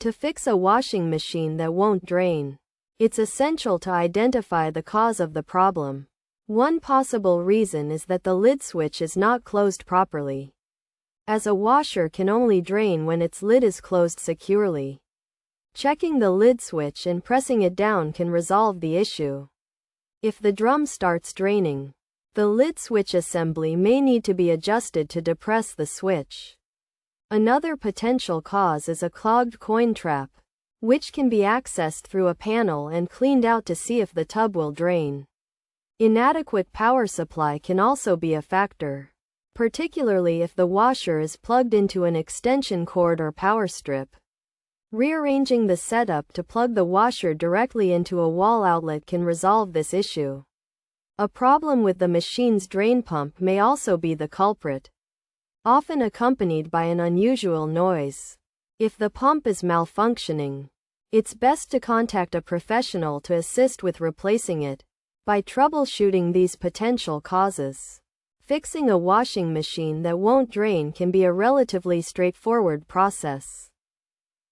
To fix a washing machine that won't drain, it's essential to identify the cause of the problem. One possible reason is that the lid switch is not closed properly, as a washer can only drain when its lid is closed securely. Checking the lid switch and pressing it down can resolve the issue. If the drum starts draining, the lid switch assembly may need to be adjusted to depress the switch. Another potential cause is a clogged coin trap, which can be accessed through a panel and cleaned out to see if the tub will drain. Inadequate power supply can also be a factor, particularly if the washer is plugged into an extension cord or power strip. Rearranging the setup to plug the washer directly into a wall outlet can resolve this issue. A problem with the machine's drain pump may also be the culprit, often accompanied by an unusual noise. If the pump is malfunctioning, it's best to contact a professional to assist with replacing it. By troubleshooting these potential causes, fixing a washing machine that won't drain can be a relatively straightforward process.